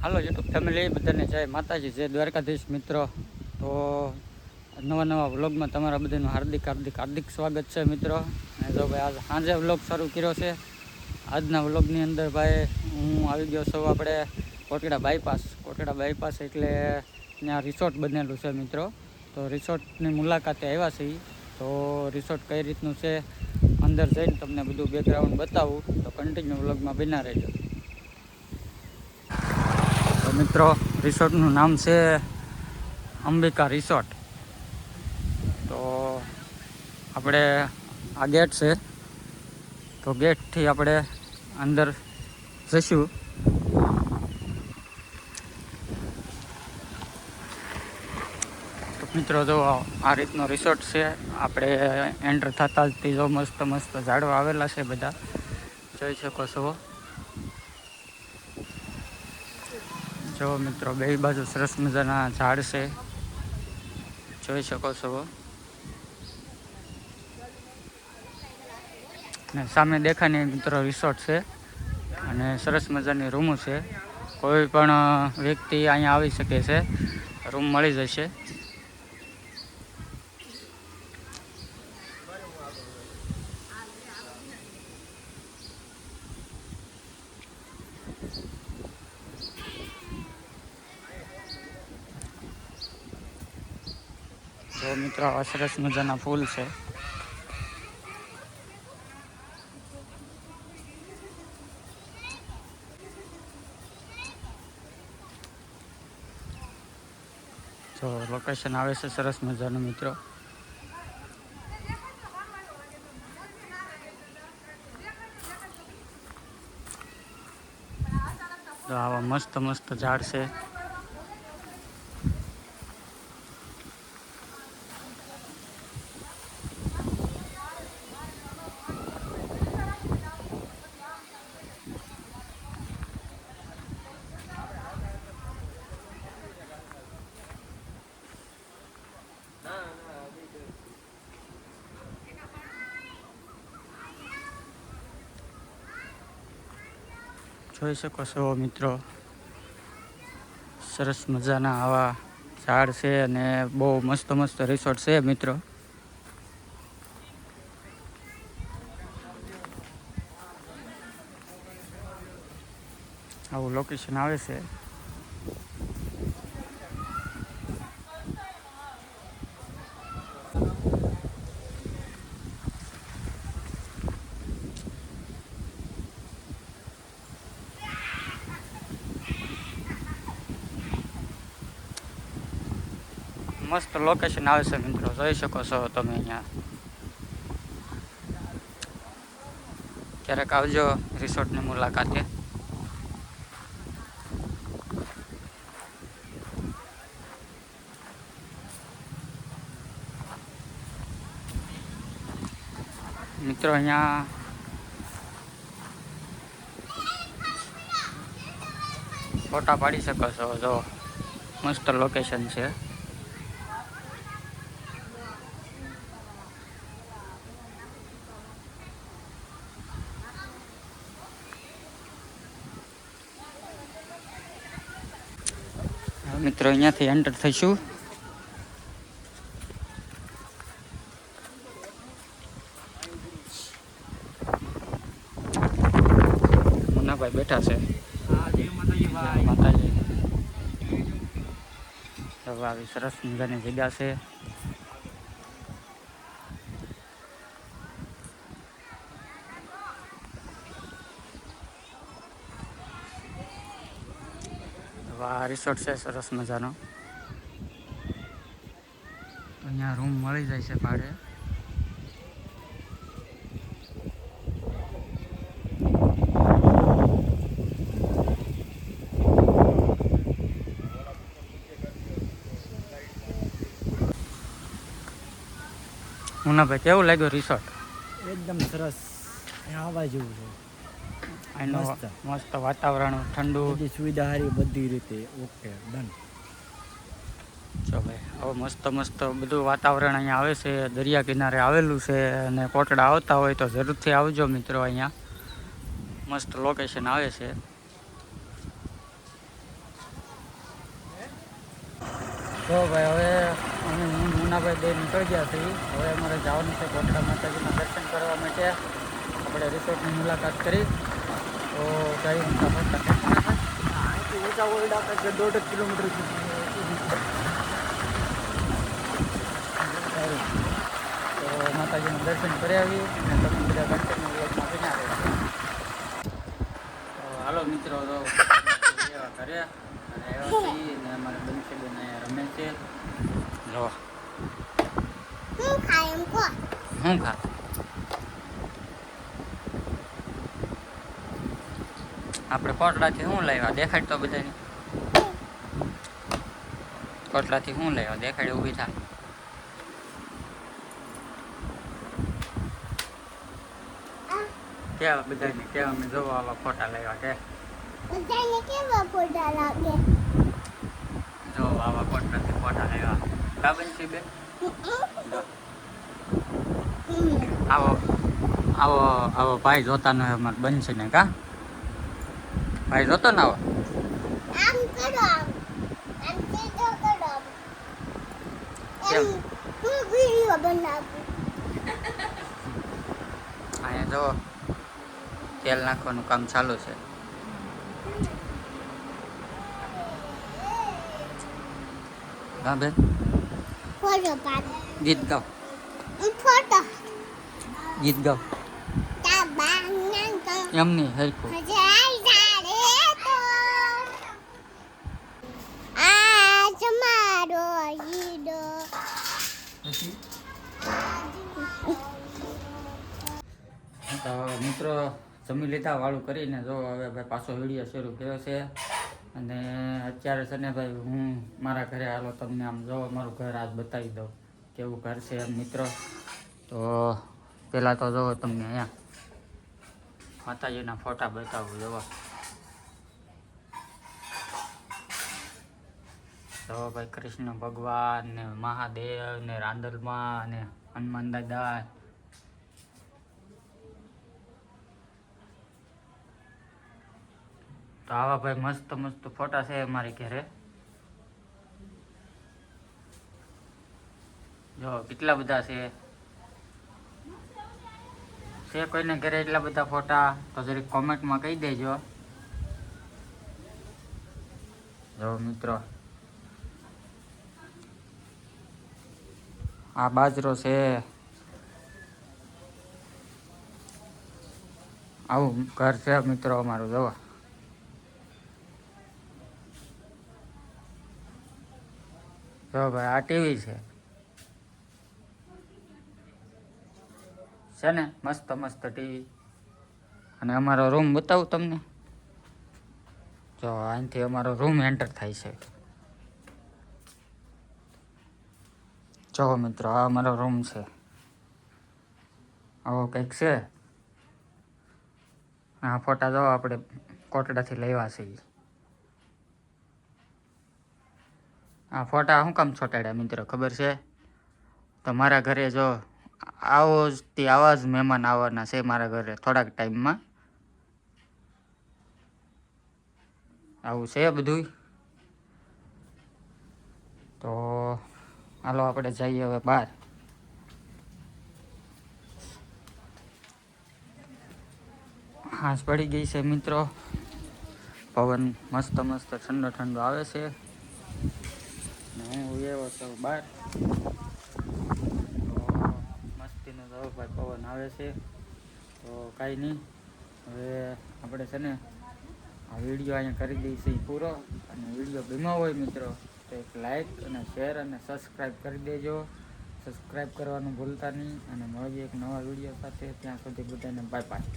હાલો YouTube family બધાને જય માતાજી, જય દ્વારકાધીશ મિત્રો. તો નવા વ્લોગમાં તમારા બધાનું હાર્દિક સ્વાગત છે મિત્રો. અને જો ભાઈ આજ સાંજે વ્લોગ શરૂ કર્યો છે. આજના વ્લોગની અંદર ભાઈ હું આવી ગયો છું આપણે કોટડા બાયપાસ એટલે ત્યાં રિસોર્ટ બનેલું છે મિત્રો. તો રિસોર્ટની મુલાકાતે આવ્યા છીએ. તો રિસોર્ટ કઈ રીતનું છે અંદર જઈને તમને બધું બેકગ્રાઉન્ડ બતાવું, તો કન્ટિન્યુ વ્લોગમાં બના રહેજો. તો મિત્રો રિસોર્ટનું નામ છે અંબિકા રિસોર્ટ. તો આપણે આ ગેટ છે, તો ગેટથી આપણે અંદર જઈશું. તો મિત્રો જો આ રીતનો રિસોર્ટ છે. આપણે એન્ટર થતા જ જો મસ્ત ઝાડવા આવેલા છે, બધા જોઈ શકો છો. જો મિત્રો બે બાજુ સરસ મજાના ઝાડ છે, જોઈ શકો છો. ને સામે દેખાની મિત્રો રિસોર્ટ છે અને સરસ મજાની રૂમ છે. કોઈ પણ વ્યક્તિ અહીંયા આવી શકે છે, રૂમ મળી જશે. તો મિત્રો આવા સરસ મજાના ફૂલ છે. તો લોકેશન આવે છે સરસ મજાનું મિત્રો. તો આવા મસ્ત ઝાડ છે. જોઈ શકો છો મિત્રો, સરસ મજાના આવા ઝાડ છે અને બહુ મસ્ત રિસોર્ટ છે મિત્રો. આવું લોકેશન આવે છે. મસ્ત લોકેશન આવે છે મિત્રો, જોઈ શકો છો તમે. અહીંયા ક્યારેક આવજો રિસોર્ટની મુલાકાતે. મિત્રો અહીંયા ફોટા પાડી શકો છો. જો મસ્ત લોકેશન છે. મિત્રો અહીંયાથી એન્ટર થઈશું. મુન્નાભાઈ બેઠા છે. માતાજી. હવે આવી સરસ મજાની જગ્યા છે. આ રિસોર્ટ છે સરસ મજાનો. અહીંયા રૂમ મળી જાય છે ભાડે. મુન્નાભાઈ કેવું લાગ્યું રિસોર્ટ? એકદમ સરસ, અહીંયા આવવા જેવું છે. અહીંનું મસ્ત વાતાવરણ, ઠંડુ, બધી સુવિધા સારી, બધી રીતે ઓકે ડન. જો ભાઈ હવે મસ્ત બધું વાતાવરણ અહીંયા આવે છે. દરિયા કિનારે આવેલું છે અને કોટડા આવતા હોય તો જરૂરથી આવજો મિત્રો. અહીંયા મસ્ત લોકેશન આવે છે. તો ભાઈ હવે અમે મુનાભાઈ બે નીકળી ગયા છીએ. હવે અમારે જવાનું છે કોટડા માતાજીના દર્શન કરવા માટે. આપણે રિસોર્ટની મુલાકાત કરી તો જઈ ઊંચા ઓરડા આપણે 1.5 કિલોમીટર તો માતાજીનું દર્શન કરી આવી અને તમે બધા કન્ટેન્ટનો વ્લોગમાં બન્યા રહે. તો હાલો મિત્રો, તો એવા કર્યા અને એવા છીએ ને અમારે બનશે બેન અહીંયા રમે છે. જો શું ખા આપણે કોટડાથી શું લાવ્યા દેખાડ તો બધાને. કોટડાથી શું લાવ્યા દેખાડ, ઊભી થા. કેવા બધાને કેવા અમે જોવા આવા ફોટા લાવ્યા કે જો આવા કોટડાથી ફોટા લાવ્યા. કાબન છે બે આવો આવો આવો ભાઈ જોતા ન હોય અમારે બનશે ને કા ભાઈ જોતો ને આવો. કેમ અહીંયા જો તેલ નાખવાનું કામ ચાલુ છે. હા બેન ગીત ગાઓ, ગીત ગાઓ. એમ નહીં હરખું. તો મિત્રો જમી લીધા વાળું કરીને જો હવે ભાઈ પાછો વિડીયો શરૂ કર્યો છે. અને અત્યારે છે ને ભાઈ હું મારા ઘરે હાલો તમને આમ જો મારું ઘર આજ બતાવી દઉં કેવું ઘર છે એમ મિત્રો. તો પહેલાં તો જોવો તમને અહીંયા માતાજીના ફોટા બતાવું. જોવો તો ભાઈ કૃષ્ણ ભગવાન ને મહાદેવ ને રાંદલમાં ને હનુમાન દાદા. તો આવા ભાઈ મસ્ત મસ્ત ફોટા છે અમારી ઘરે. જો કેટલા બધા છે કોઈને ઘરે એટલા બધા ફોટા તો જરીક કોમેન્ટમાં કહી દેજો. જો મિત્રો આ બાજરો છે. આવું ઘર છે મિત્રો અમારું. જોવા જો ભાઈ આ ટીવી છે ને મસ્ત મસ્ત ટીવી. અને અમારો રૂમ બતાવું તમને. જો અહીંથી અમારો રૂમ એન્ટર થાય છે. જો મિત્રો આ અમારો રૂમ છે. આવો કંઈક છે. આ ફોટા જો આપણે કોટડાથી લેવા છે. આ ફોટા શું કામ છોટાડ્યા મિત્રો ખબર છે? તો મારા ઘરે જો આવા જ મહેમાન આવવાના છે મારા ઘરે થોડાક ટાઈમમાં. આવું છે બધું. તો હાલો આપણે જઈએ હવે બહાર. હાંસ પડી ગઈ છે મિત્રો. પવન મસ્ત મસ્ત ઠંડો ઠંડો આવે છે. હું એવો તો બહાર મસ્તીનો તો ભાઈ પવન આવે છે. તો કાંઈ નહીં, હવે આપણે છે ને આ વિડીયો અહીંયા કરી દઈશું પૂરો. અને વિડીયો ગમ્યો હોય મિત્રો તો એક લાઈક અને શેર અને સબસ્ક્રાઈબ કરી દેજો. સબસ્ક્રાઈબ કરવાનું ભૂલતા નહીં. અને મળીએ એક નવા વિડીયો સાથે. ત્યાં સુધી બધાને બાય બાય.